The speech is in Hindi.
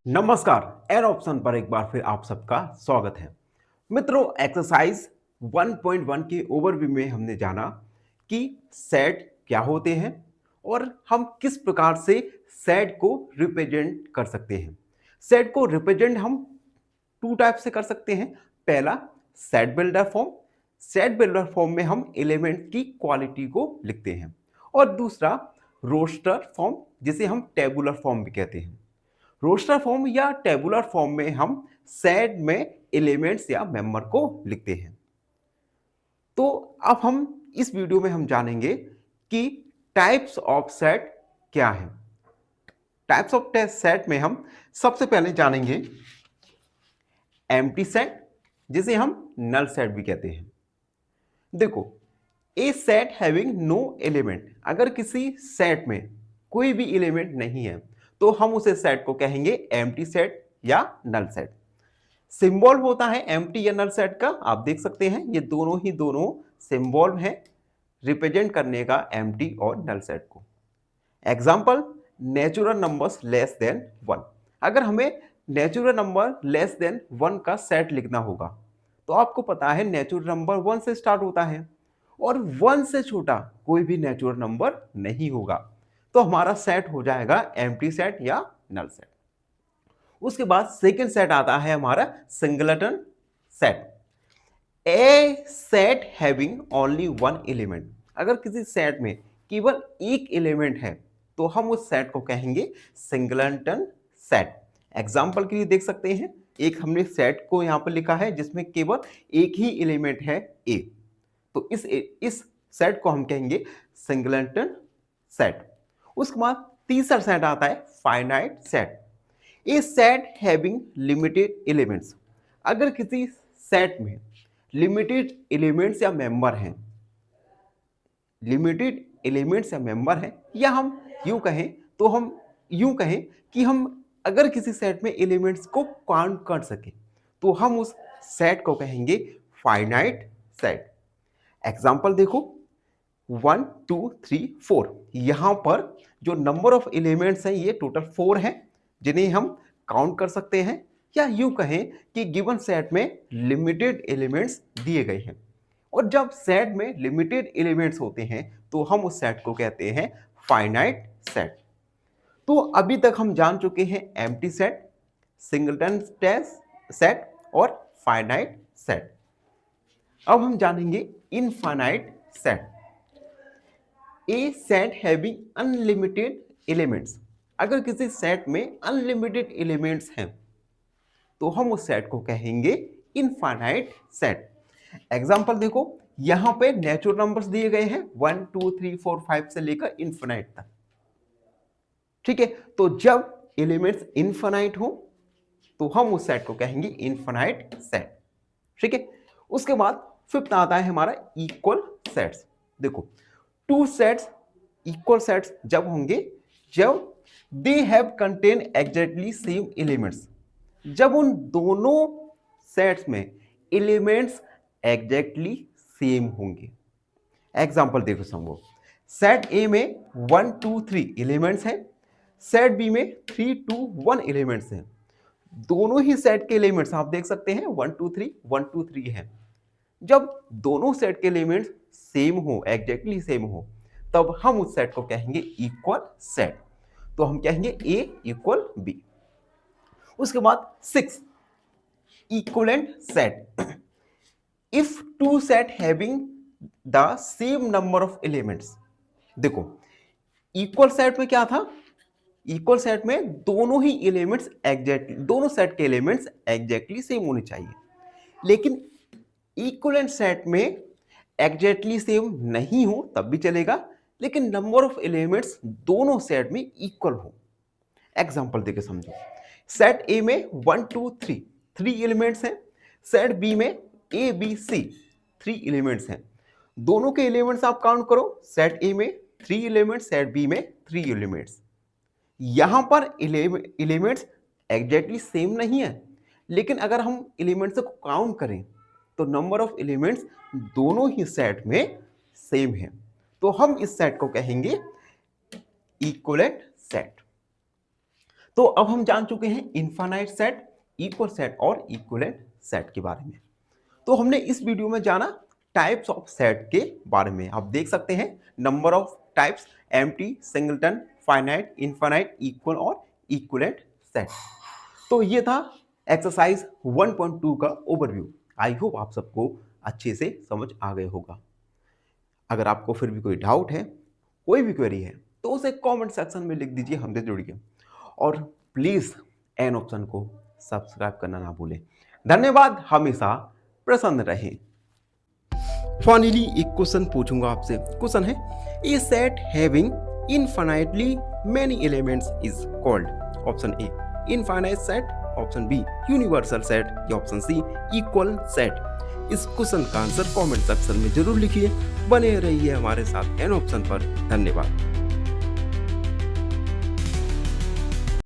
नमस्कार। एन ऑप्शन पर एक बार फिर आप सबका स्वागत है। मित्रों, एक्सरसाइज 1.1 के ओवरव्यू में हमने जाना कि सेट क्या होते हैं और हम किस प्रकार से सेट को रिप्रेजेंट कर सकते हैं। सेट को रिप्रेजेंट हम टू टाइप से कर सकते हैं। पहला, set builder form. Set builder form में हम एलिमेंट की क्वालिटी को लिखते हैं। और दूसरा, रोस्टर फॉर्म, जिसे हम टेबुलर फॉर्म भी कहते हैं। रोस्टर फॉर्म या टेबुलर फॉर्म में हम सेट में एलिमेंट्स या मेंबर को लिखते हैं। तो अब हम इस वीडियो में हम जानेंगे कि टाइप्स ऑफ सेट क्या है। टाइप्स ऑफ सेट में हम सबसे पहले जानेंगे एम्प्टी सेट, जिसे हम नल सेट भी कहते हैं। देखो, ए सेट हैविंग नो एलिमेंट, अगर किसी सेट में कोई भी एलिमेंट नहीं है तो हम उसे सेट को कहेंगे एम्प्टी सेट या नल सेट। सिंबल होता है एम्प्टी या नल सेट का, आप देख सकते हैं ये दोनों सिंबल हैं रिप्रेजेंट करने का एम्प्टी और नल सेट को। Example, natural numbers less than 1। अगर हमें नेचुरल नंबर लेस देन 1 का सेट लिखना होगा तो आपको पता है नेचुरल नंबर 1 से स्टार्ट होता है और 1 से छोटा कोई भी नेचुरल नंबर नहीं होगा। तो हमारा सेट हो जाएगा एम्प्टी सेट या नल सेट। उसके बाद सेकंड सेट आता है हमारा singleton set. A set having only one element, अगर किसी सेट में केवल एक एलिमेंट है तो हम उस सेट को कहेंगे सिंगलटन सेट। एग्जाम्पल के लिए देख सकते हैं, एक हमने सेट को यहां पर लिखा है जिसमें केवल एक ही एलिमेंट है ए, तो इस सेट को हम कहेंगे सिंगलटन सेट। उसके बाद तीसरा सेट आता है finite set. A set having limited elements, अगर किसी सेट में लिमिटेड एलिमेंट्स या मेंबर हैं, लिमिटेड एलिमेंट्स या मेंबर हैं, या हम यूं कहें तो हम यूं कहें कि हम अगर किसी सेट में एलिमेंट्स को काउंट कर सके तो हम उस सेट को कहेंगे फाइनाइट सेट। एग्जाम्पल देखो, 1 2 3 4, यहां पर जो नंबर ऑफ एलिमेंट्स हैं ये टोटल 4 हैं जिन्हें हम काउंट कर सकते हैं, या यूं कहें कि गिवन सेट में लिमिटेड एलिमेंट्स दिए गए हैं। और जब सेट में लिमिटेड एलिमेंट्स होते हैं तो हम उस सेट को कहते हैं फाइनाइट सेट। तो अभी तक हम जान चुके हैं एम्प्टी सेट, सिंगलटन सेट और फाइनाइट सेट। अब हम जानेंगे infinite set. A set having unlimited elements, अगर किसी सेट में अनलिमिटेड एलिमेंट्स हैं तो हम उस सेट को कहेंगे इनफाइनाइट सेट। एग्जांपल देखो, यहां पे नेचुरल नंबर्स दिए गए हैं 1 2 3 4 5 से लेकर इनफाइनाइट तक। ठीक है, तो जब एलिमेंट्स इनफाइनाइट हो तो हम उस सेट को कहेंगे इनफाइनाइट सेट। ठीक है, उसके बाद फिफ्थ आता है हमारा इक्वल सेट्स। देखो, टू सेट्स इक्वल सेट्स जब होंगे जब they have contain exactly same elements, जब उन दोनों सेट्स में एलिमेंट्स एग्जैक्टली सेम होंगे। एग्जांपल देखो समझो, सेट ए में 1 2 3 एलिमेंट्स हैं, सेट बी में 3 2 1 एलिमेंट्स हैं। दोनों ही सेट के एलिमेंट्स आप देख सकते हैं 1 2 3 1 2 3 हैं। जब दोनों सेट के एलिमेंट्स सेम हो, एग्जैक्टली सेम हो, तब हम उस सेट को कहेंगे इक्वल सेट। तो हम कहेंगे ए इक्वल बी। उसके बाद 6, equivalent set. If two set having the same number of elements, देखो इक्वल सेट में क्या था, इक्वल सेट में दोनों ही एलिमेंट्स एग्जैक्टली, दोनों सेट के एलिमेंट्स एग्जैक्टली सेम होने चाहिए। लेकिन इक्विवेलेंट सेट में एग्जैक्टली सेम नहीं हो तब भी चलेगा, लेकिन नंबर ऑफ एलिमेंट्स दोनों सेट में इक्वल हो। एग्जांपल देके समझो, सेट ए में 1 2 3 3 एलिमेंट्स हैं, सेट बी में ए बी सी 3 एलिमेंट्स हैं। दोनों के एलिमेंट्स आप काउंट करो, सेट ए में 3 एलिमेंट्स, सेट बी में 3 एलिमेंट्स। यहां पर एलिमेंट्स एग्जैक्टली सेम नहीं है, लेकिन अगर हम एलिमेंट्स को काउंट करें तो नंबर ऑफ एलिमेंट्स दोनों ही सेट में सेम है, तो हम इस सेट को कहेंगे इक्विवेलेंट सेट। तो अब हम जान चुके हैं इनफाइनाइट सेट, इक्वल सेट और इक्विवेलेंट सेट के बारे में। तो हमने इस वीडियो में जाना टाइप्स ऑफ सेट के बारे में। आप देख सकते हैं number of types, empty, singleton, finite, infinite, equal और इक्विवेलेंट सेट। तो ये था एक्सरसाइज 1.2 का ओवरव्यू। आई होप आप सबको अच्छे से समझ आ गए होगा। अगर आपको फिर भी कोई डाउट है, कोई भी क्वेरी है, तो उसे कमेंट सेक्शन में लिख दीजिए, हमसे जुड़िए। और प्लीज़ एन ऑप्शन को सब्सक्राइब करना ना भूलें। धन्यवाद, हमेशा प्रसन्न रहें। फाइनली एक क्वेश्चन पूछूंगा आपसे। क्वेश्चन है, a set having infinitely many elements is called. Option A infinite set, option B universal set या ऑप्शन सी इक्वल सेट। इस क्वेश्चन का आंसर कमेंट सेक्शन में जरूर लिखिए। बने रहिए हमारे साथ एन ऑप्शन पर। धन्यवाद।